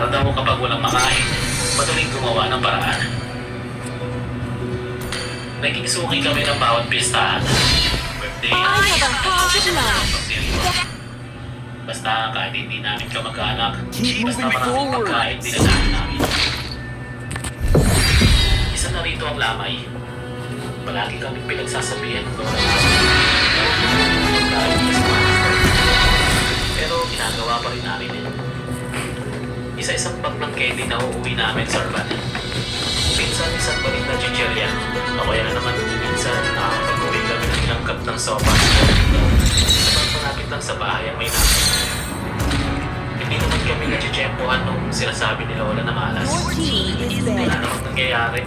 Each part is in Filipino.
Para daw kapag walang makain, madaling gumawa ng paraan. Naging-suki kami ng bawat pistahan. Birthday, I have a heart of love. pagdiriwa. Basta kahit hindi namin kamag-anak, Keep basta moving maraming forward. pagkain dinadaan namin. Isa na rito ang lamay. Palagi kaming pinagsasabihan ng mga pagkain sa mga pero ginagawa pa rin namin. Isa-isang bag ng candy na uuwi namin sa urban. Minsan isang balik na chichirya. O kaya naman minsan nakakapag-uwi kami ng ilang cup ng sopa. Sabang malapit lang sa bahay ang may namin. Hindi naman kami nachichempohan nung sinasabi ni Lola na malas. Your tea is Wala there. namang nangyayari.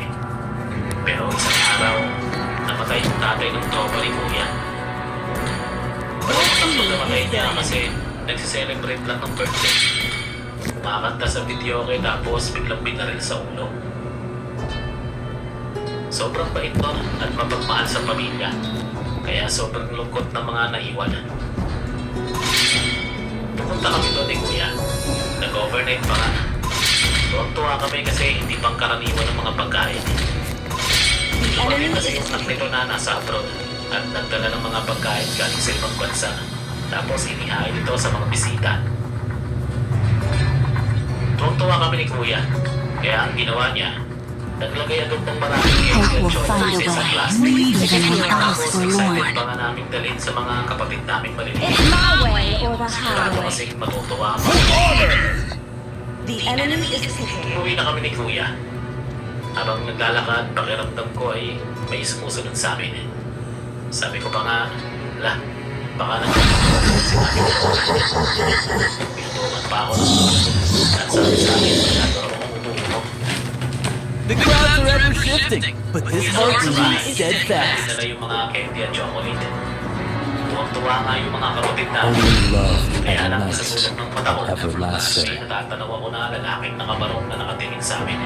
Pero isang araw, namatay yung tatay ng tropa ni Kuya. Ang pagkamatay niya kasi nagsiselebrate lang ng birthday. Kumakanta sa videoke tapos biglang binaril sa ulo. Sobrang bait nun at mapagmahal sa pamilya. Kaya sobrang lungkot ng mga naiwan. Pupunta kami doon ni Kuya. Nag-overnight pa nga. Tuwang-tuwa kami kasi hindi pang karaniwan ng mga pagkain. Dumating kasi yung nagtito na nasa abroad at nagdala ng mga pagkain galing sa ibang bansa. Tapos inihain ito sa mga bisita. Tuwang-tuwa kami ni Kuya. Kaya ang ginawa niya, naglagay agad ng maraming cake Hope at will chocolate find sa a isang way. plastic. Breathe within your Tapos house, for excited Lord. pa nga namin dalhin sa mga kapatid namin maliliit. It's my way or the Sigurado highway. kasing matutuwa ako. The enemy is picking. Umuwi na kami ni Kuya. Habang naglalakad, pakiramdam ko ay may sumusunod sa amin. Sabi ko pa nga, baka nagkakaroon sinabi ko. Pinutukan pa ako ng at sabi sa akin, nagkakaroon akong utuko. The crowds are ever shifting, but this heart remains steadfast. Nila yung mga candy at chocolate. Tuwang-tuwa nga yung mga kapatid namin. Only love Kaya and lang night sa sulat ng mata ko, everlasting. may natatanaw ako na lalaking nakabarong na nakatingin sa amin.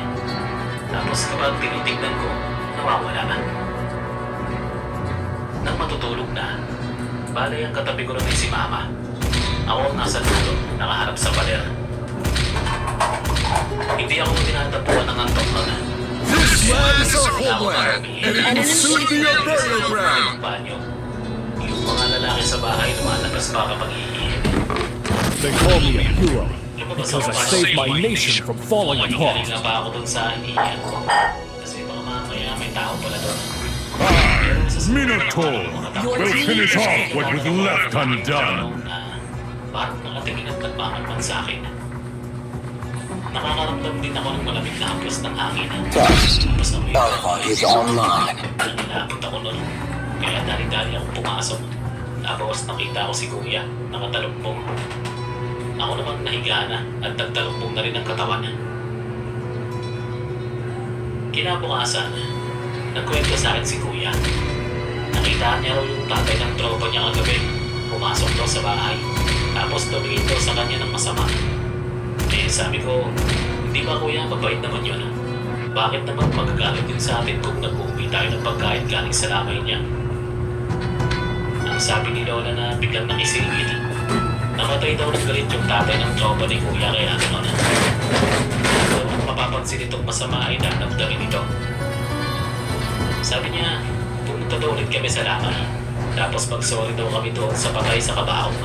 Tapos kapag tinitignan ko, nawawala na. Nang matutulog na, balay ang katabi ko naman si Mama. Ako ang nasa dulo, nakaharap sa pader. Hindi ako tinatapuan ng antok nun. This land is our Wala akong homeland, marami. and it will soon be our burial ground. Ang banyo. Yung mga lalaki sa bahay lumalabas pa kapag iihin. They call me a hero Lumabas because ako I para saved sa my nation from falling apart. Magaling na pa ako dun sa iniiyan ko. Kasi baka mamaya may tao pala doon. Minotaur will finish off what was left undone. Parang nakatingin at nagmamalman sa akin. Nakakaramdam din ako ng malamig na haplos ng hangin. Tapos amoy Alpha is online. Nilapit ako nun. Kaya dari-dari akong pumasok. Tapos nakita ko si Kuya, nakatalubong. Ako naman nahiga na at nagtalubong na rin ang katawan. Kinabukasan, nagkwento sa akin si Kuya. Nakita niya raw yung tatay ng tropa niya kagabi. Pumasok daw sa bahay. Tapos tumingin daw sa kanya ng masama. Eh sabi ko, hindi ba Kuya, mabait naman yun? Bakit naman magagalit yun sa atin kung nag-uwi tayo ng pagkain galing sa lamay niya? Ang sabi ni Lola na biglang nakisingit. Namatay daw ng galit yung tatay ng tropa ni Kuya kaya gano'n. So, kung mapapansin itong masama ay dadamdamin ito. Sabi niya, pumunta daw ulit kami sa lamay. Tapos mag-sorry daw kami doon sa patay sa kabaong.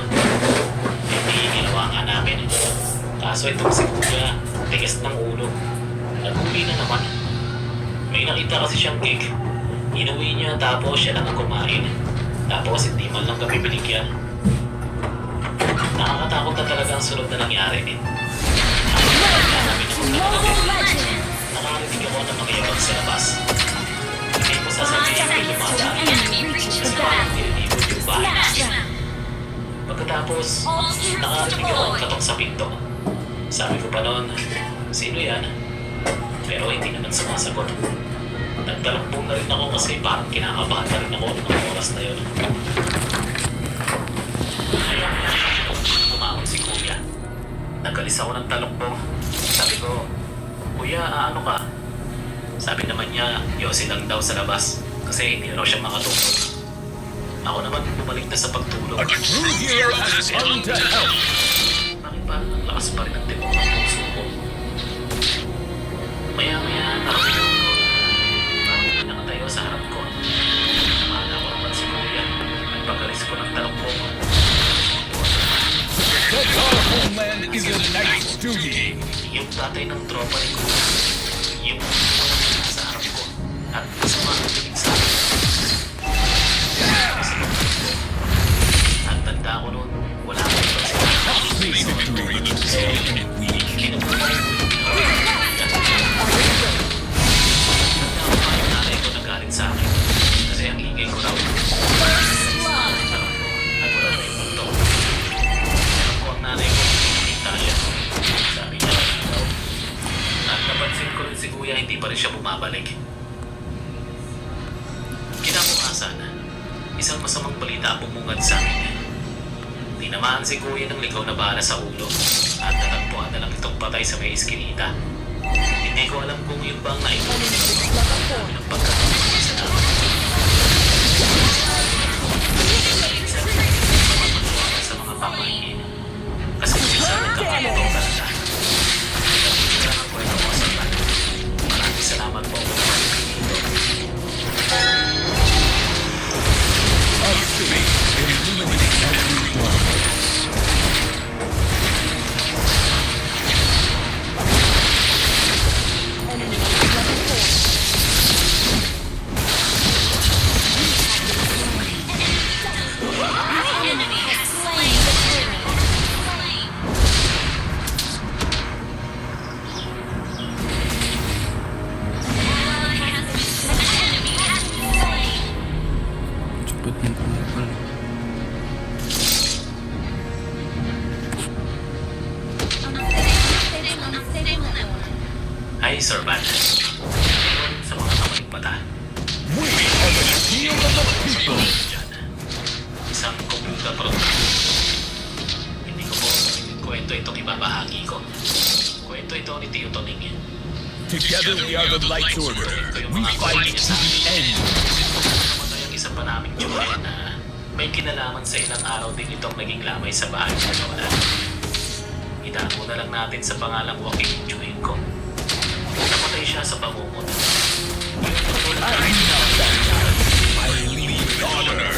Hindi ginawa nga namin. Kaso itong si Kuya, tigas ng ulo. Nag-uwi na naman. May nakita kasi siyang cake. Inuwi niya tapos siya lang ang kumain. Tapos hindi man lang kami binigyan. Nakakatakot na talaga ang sunod na nangyari. Nakarinig ako ng mga yabag sa labas. Hindi ko sasabihin kay lumadaan. Kasi parang nililibot yung bahay namin. Pagkatapos, nakarinig ako ng katok sa pinto. Sabi ko pa noon, sino yan? Pero hindi naman sumasagot. Nagtalakbong na rin ako kasi parang kinakabahan na rin ako ng oras na yun. Umahon si Kuya. Nagalis ako ng talakbong. Sabi ko, Kuya, ano ka? Sabi naman niya, yosi lang daw sa labas kasi hindi raw siya makatulog. Ako naman bumalik na sa pagtulog. A true hero has come to help. Bakit parang ang lakas pa rin ang tibok ng puso ko? tatay ng tropa ni Kuya. Yung walang sa harap ko. At masama ang tingin sa akin. Sa loob ko. At tanda ko noon, wala akong nanay ko nagalit sa akin kasi ang ingay ko raw. Alam ko ang nanay ko, nakita siya. Sabi niya daw. At napansin ko rin si Kuya, hindi pa rin siya bumabalik. Kinabukasan, isang masamang balita ang bumungad sa akin. Tinamaan si Kuya ng ligaw na bala sa ulo at natagpuan na lang itong patay sa may iskinita. Hindi ko alam kung yun bang naitulong ng pagkakamalang sa naman. Minsan, sa mga pamahiin. Kasi minsan nagkakalit ang talaga. Kaya ang kwento ko sa plan. Maraming salamat po kung maraming dito. Hi, Sir Van. Sa mga kamaling mata. We are the shield of the people. Isang computer program. Hindi ko po kwento itong ibabahagi ko. Kwento ito ni Tio Toning. Together we are the Light Order. We fight to the end. Namatay ang isa pa naming Joy na may kinalaman sa ilang araw din itong naging lamay sa bahay ng Lola. Idaan na lang natin sa pangalang Joaquin Joy ko. Namatay siya sa pangungot. I lead with honor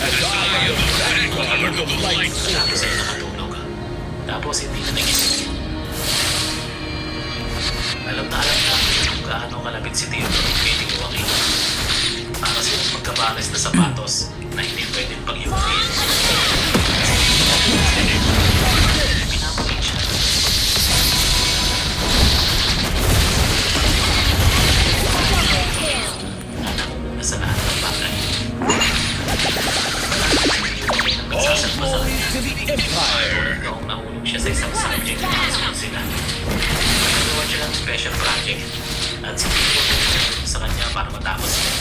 as I am vanguard of the Light Sabi Order. sa'yo nakatulog. Tapos hindi na nagising. Alam na kung gaano kalapit si Tio Toning kay Tio Joaquin. Para silang magkapares na sapatos na hindi pwedeng pagyukin. Pinapakit siya. Na nangunguna sa lahat ng bagay. All glory to the Empire. Noong nahulog siya sa isang subject na kasunod sila. Nagawa siya ng special project at sinigyan sa kanya para matapos siya.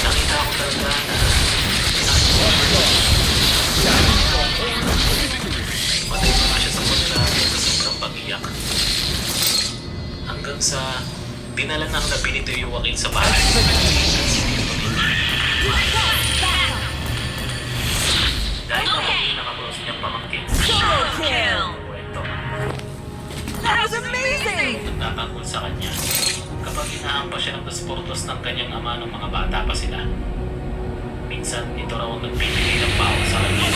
Nakita ko talaga na matay pa nga siya sa pagkakaya sa sobrang pag-iyak. Hanggang sa dinala ng labi ni Tio Joaquin sa bahay. Dahil ang pinakapulos niyang pamangkin. Kwento. That was amazing! Nagtatanggol sa kanya kapag inahampas siya ng dasportos ng kanyang ama ng mga bata pa sila. Minsan, ito raw ang nagbibigay ng bawal sa kanya.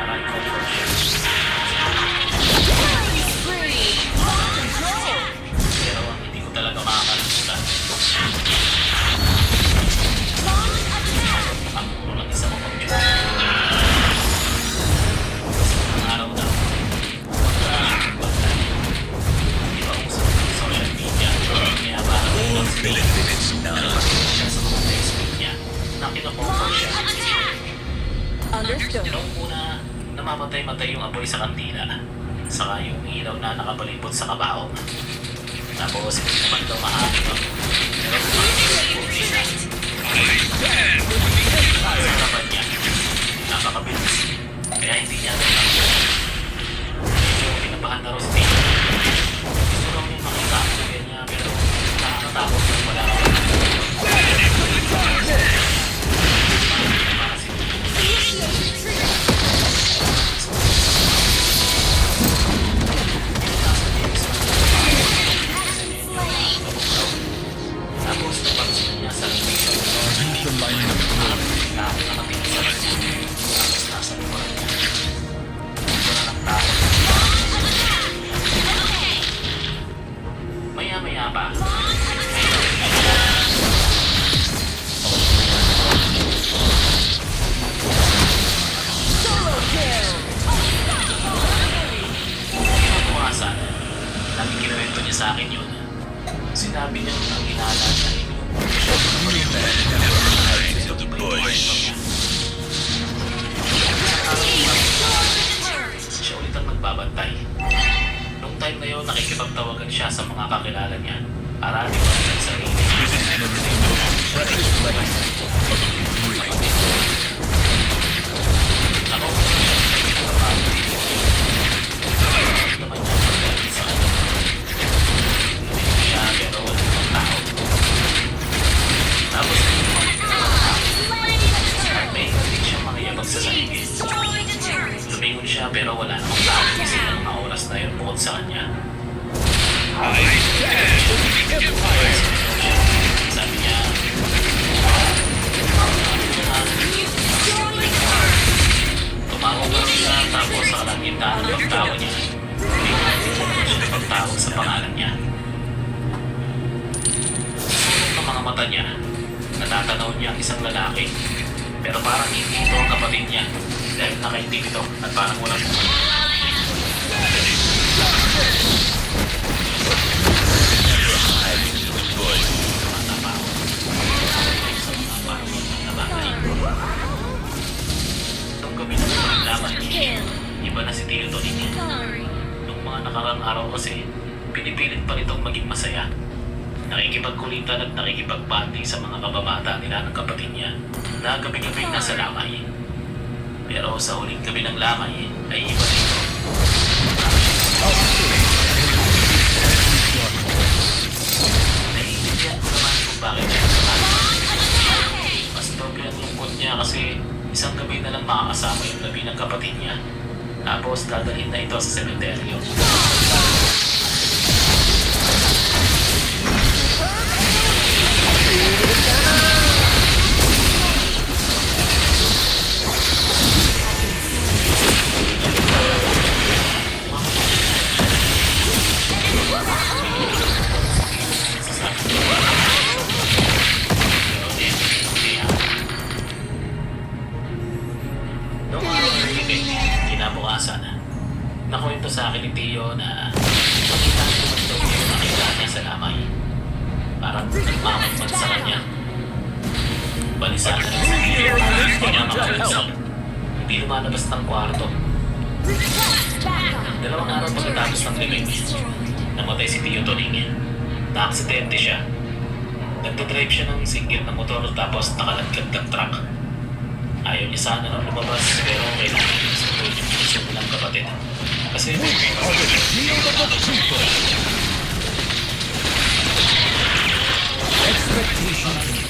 Aray ko po siya. Pero ang hindi ko talaga makakalimutan. Ang ulo ng isang computer. Araw na. Iba usap sa social media. Kaya parang ilang siya sa mga Facebook niya na kinakomfort siya. Understood. Noong una, namamatay-matay yung apoy sa kandila. Saka yung ilaw na nakapalibot sa kabaong. Tapos hindi naman daw mahangin ang pero sa kapan niya, napakabilis. Kaya hindi niya rin nakita. Medyo pinabahan na rin si Tito. Gusto raw niya makita ang kuya niya pero nakakatakot na wala ka. Para si nga ba? Solo kill. Kinabukasan, nakikinuwento niya sa akin yun. Sinabi niya ang ginala niya ay The bush. siya ulit ang nagbabantay. Nung time na yun, nakikipagtawagan siya sa mga kakilala niya para aliwan ang sarili. Ako, naman niya pagdating sa kanya. Siya pero wala ng tao. Tapos, may hindi siya makiyabag sa sarili. Lumingon siya pero wala namang tao kasi ng mga oras na yun bukod sa kanya. Sabi niya, tumawag lang siya tapos sa kalangitan ng pagtawag niya. Hindi siya pagtawag sa pangalan niya. Sa mga mata niya, natatanaw niya ang isang lalaki. Pero parang hindi ito ang kapatid niya dahil nakaitim ito at parang walang nung gabi na nalaman niya, iba na si Tio Tony niya. Nung mga nakarang araw kasi, pinipilit pa nitong maging masaya. Nakikipagkulitan at nakikipagbanding sa mga kababata nila ng kapatid niya na gabi-gabi nasa lamay. Pero sa huling gabi ng lamay ay iba na ito. Naiintindihan ko naman kung bakit siya naman. Mas doble ang lungkot niya kasi isang gabi na lang makakasama yung gabi ng kapatid niya. Tapos dadalhin na ito sa sementeryo. Noong araw na yun, kinabukasan, nakwento sa akin ni Tio na makita niya naman daw yung nakita niya sa lamay. Parang nagmamagmag sa kanya. Balisa na rin sa Tio na hindi niya makausap. Hindi lumalabas ng kwarto. Dalawang araw pagkatapos ng limit, namatay si Tio Toning. Na-aksidente siya. Nagdadrive siya ng single na motor tapos nakalaglag ng truck. Ayaw niya sana nang lumabas pero kailangan niya sunod yung gusto nilang kapatid. Kasi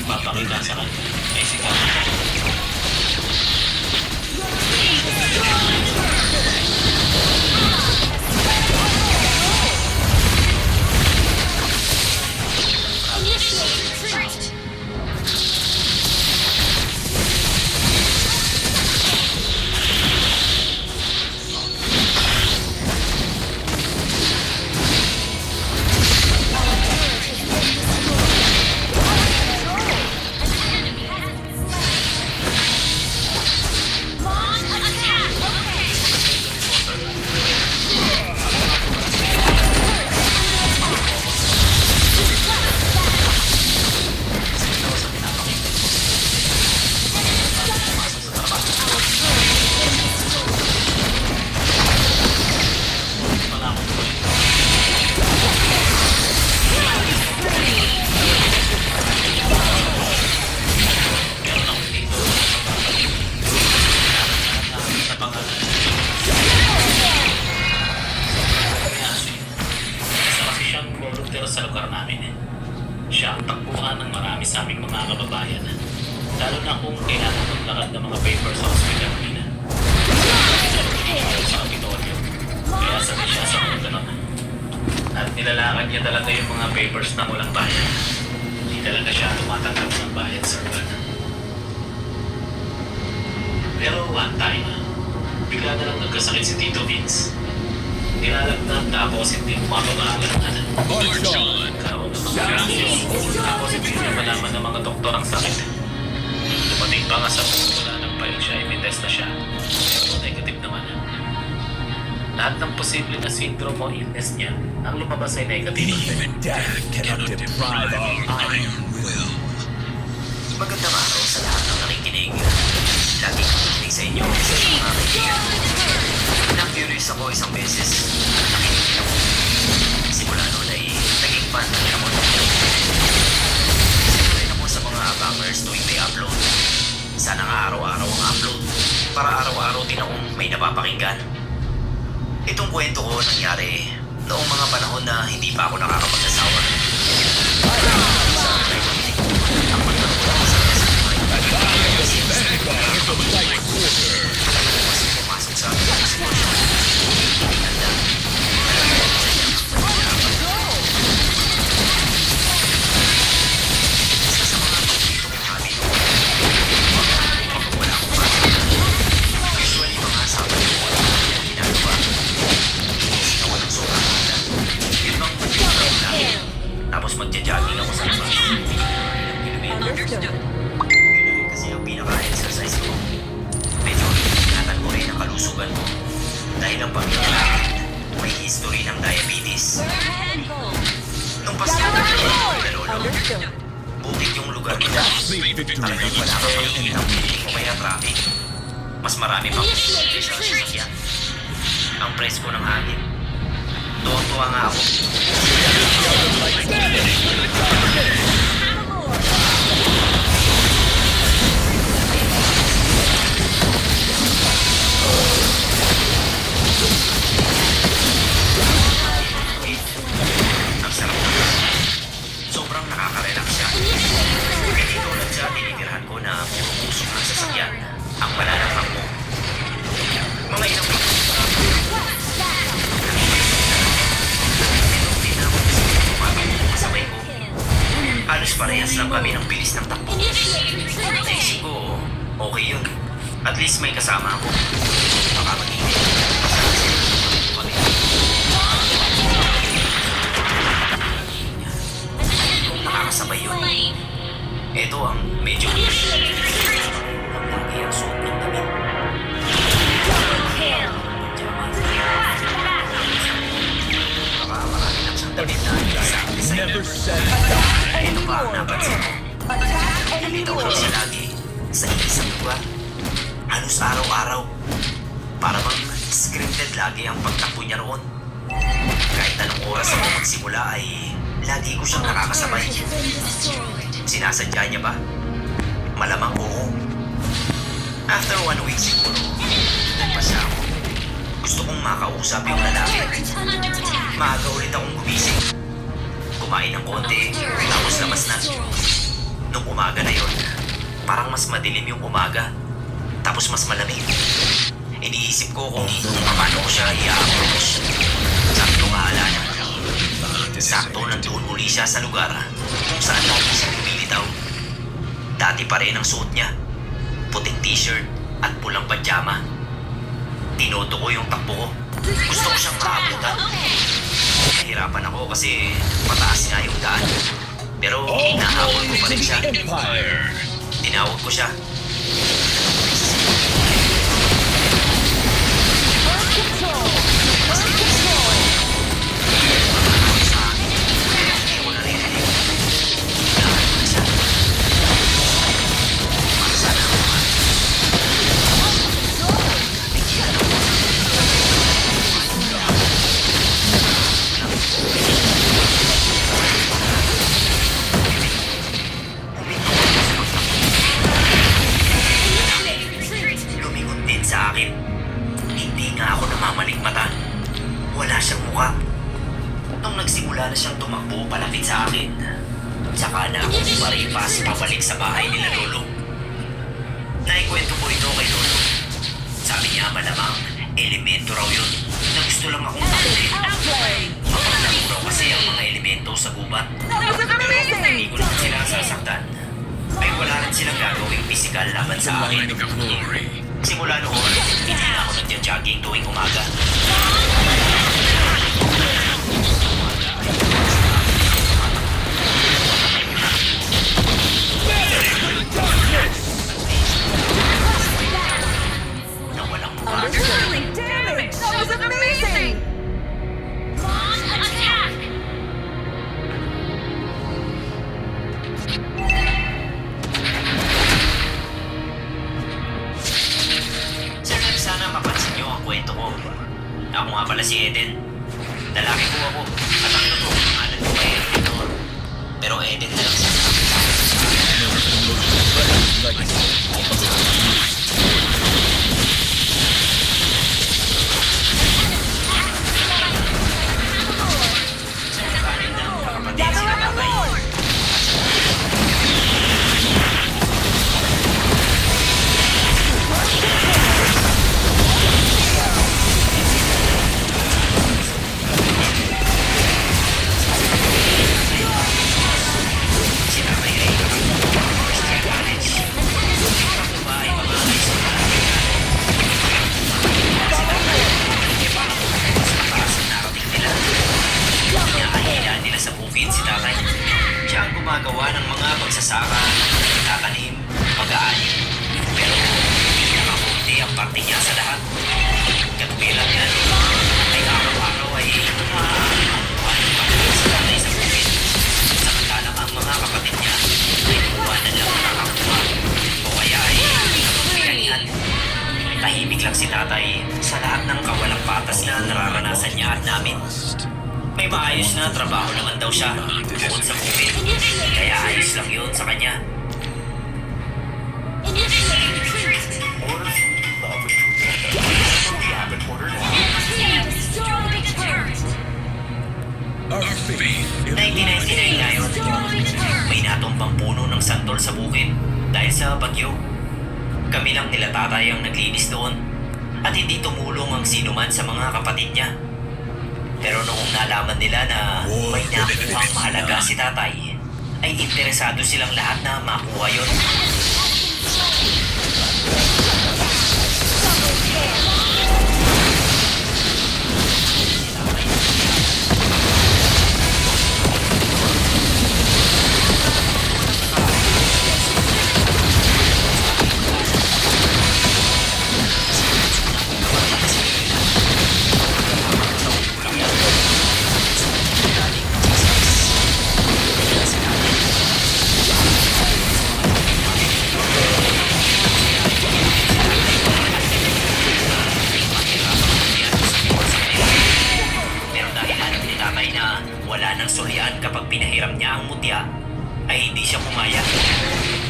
papakita sa kanya ay si Kami. Sa lugar namin. Siya ang takbuhan ng marami sa aming mga kababayan. Lalo na kung kailangan maglakad ng mga papers sa hospital nila. Sa Kapitolyo. Kaya sabi siya sa mga ganon. At nilalakad niya talaga yung mga papers na walang bayad. Hindi talaga siya tumatanggap ng bayad sa ulan. Pero one time, bigla na lang nagkasakit si Tito Vince. Nilalagnan tapos hindi mapapangalan. March on. Karoon doktor ang sakit. Dumating pa nga sa pumula ng file siya, imitest na siya. Pero negative naman. Lahat ng posible na syndrome o illness niya, ang lumabas ay negative. Even death cannot deprive our iron will. Magandang araw sa lahat ng nakikinig. Lagi kong nakikinig sa inyo sa mga kaibigan. Na-curious ako isang beses at nakikinig ako. Simula noon ay naging fan na ako ng Simulan ako sa mga abangers tuwing may upload. Sana nga araw-araw ang upload para araw-araw din akong may napapakinggan. Itong kwento ko nangyari noong mga panahon na hindi pa ako nakakapag-asawa. Pumasok sa akin ang sitwasyon. Isa sa mga paborito kong hobby noon. Wala akong bata. Usually mga asawa ko wala akong ginagawa. Sinawa ng sobrang handa. Yun bang mag-jogging lang. Tapos magja-jogging ako sa labas. Understood. Yun kasi ang pinaka-exercise ko. Medyo inatan ko rin ang kalusugan ko. Dahil ang pamilya namin may history ng diabetes. Nung Pasko na lolo, Understood. bukid yung lugar nila. Talagang wala ka pang ng meeting o kaya traffic. Mas marami pang posible sa sasakyan. Ang presko ng hangin. Tuwa-tuwa nga ako. Ang sarap naman. Sobrang nakaka-relax siya. Hindi tulad sa tinitirahan ko na puro usok ng sasakyan ang malalaman mo. Mga ilang minuto na hindi na ako gusto tumatakbo ng kasabay ko. Halos parehas lang kami ng bilis ng takbo. Naisip ko, okay yun. At least may kasama ako. Baka mag-ibig. Kung nakakasabay yun, ito ang medyo lagi ang suot ng damit. Baka marami lang siyang damit na design. Never said Ito pa ang napansin ko. Attack enemy Bitaw lang siya lagi sa isang lugar. Halos araw-araw. Para bang scripted lagi ang pagtakbo niya roon. Kahit anong oras ako magsimula ay lagi ko siyang nakakasabay. Sinasadya niya ba? Malamang oo. After 1 week siguro, nagpasya ako. Gusto kong makausap yung lalaki. Maaga ulit akong gumising. Kumain ng konti, tapos labas na. Nung umaga na yon, parang mas madilim yung umaga. Tapos mas malamig. Iniisip ko kung paano ko siya i-approach. Sakto maalala. Sakto nandoon uli siya sa lugar kung saan lagi siya lumilitaw. Dati pa rin ang suot niya. Puting t-shirt at pulang pajama. Tinoto ko yung takbo ko. Gusto ko siyang maabutan. Nahirapan ako kasi mataas nga yung daan. Pero nahabol ko pa rin siya. Empire. Tinawag ko siya. Hindi ko naririnig. Lahat na siya. Sana ako man. Tigilan ako. Lumingon din sa akin. Hindi nga ako namamalikmata. Wala siyang mukha. Nung nagsimula na siyang tumakbo palapit sa akin, saka na ako pumaripas pabalik sa bahay nila Lolo. Naikwento ko ito kay Lolo. Sabi niya malamang elemento raw yun na gusto lang akong takutin. Mapaglago raw kasi ang mga elemento sa gubat. That was amazing! Hindi ko naman sila sasaktan. Ay wala rin silang gagawing physical laban sa akin. Simula noon, hindi na ako nagja-jogging tuwing umaga. tatay. Siya ang gumagawa ng mga pagsasaka, tatanim, pag-aani. Pero pinakakunti ang parte niya sa lahat. Katubilan niya, ay araw-araw ay buwan ng pagkakas sa tatay sa bukid. Samantalang ang mga kapatid niya ay buwan na lang nakakuha o kaya ay pinanihan. Tahimik lang si tatay sa lahat ng kawalang patas na nararanasan niya at namin. May maayos na trabaho naman daw siya bukod sa bukid. Kaya ayos lang yun sa kanya. Our faith in 1999 ngayon, may natumbang puno ng santol sa bukid dahil sa bagyo. Kami lang nila tatay ang naglinis doon at hindi tumulong ang sinuman sa mga kapatid niya. Pero noong nalaman nila na may nakuhang mahalaga si tatay, ay interesado silang lahat na makuha yun. Pero dahil alam ni tatay na wala nang sulian kapag pinahiram niya ang mutya, ay hindi siya pumayag.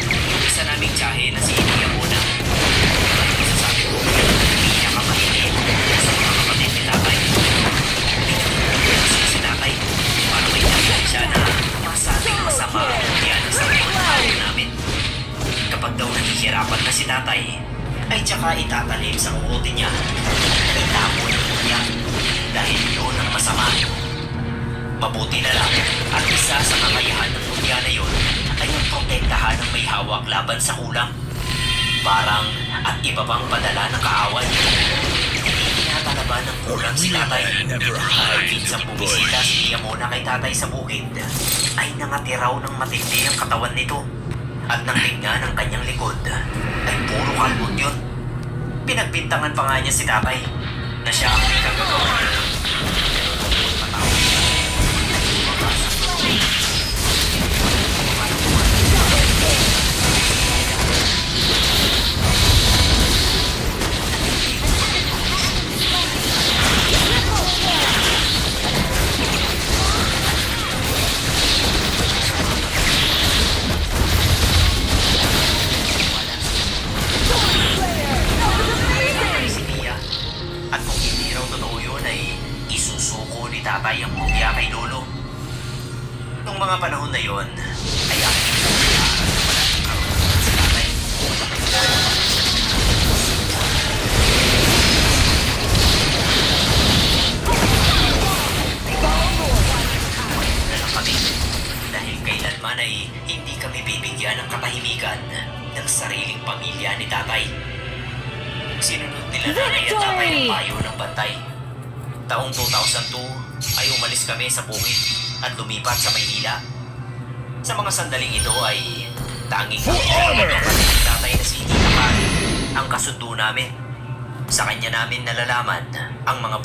Yung isa naming tiyahe na si Iniya muna, ay masasabi ko, pinakamainit sa mga kapatid ni tatay. Pinakamainit si tatay, para may dahilan siya na masabing masama ang mutya ng sarili namin. Kapag daw nahihirapan na si tatay, ay tsaka itatalim sa kukote niya. Itapon ang mutya dahil yun ang masama. Mabuti na lang at isa sa kakayahan ng mutya na yun ay ang protektahan ng may hawak laban sa kulang. Barang at iba pang padala ng kaaway. Hindi tinatalaban ng kulang si tatay. At pinsang bumisita si Yamona kay tatay sa bukid, ay nangatiraw ng matindi ang katawan nito. At nang tignan ang kanyang likod, ay puro kalbot yun. Pinagbintangan pa nga niya si tatay na siya ang may kagagawa. Si Mia. At kung hindi raw totoo yun ay isusuko ni tatay ang mutya kay lolo. Nung mga panahon na yun ay aking pag-aaral na wala ng karoon si tatay. Kapatid, dahil kailanman ay hindi kami bibigyan ng katahimikan ng sariling pamilya ni tatay. Sinunod nila nanay at tatay ng payo ng bantay. Taong 2002 ay umalis kami sa bukid at lumipat sa Maynila. Sa mga sandaling ito ay tanging kami ng kapatid ni tatay na si Hindi Kapal ang kasundo namin. Sa kanya namin nalalaman ang mga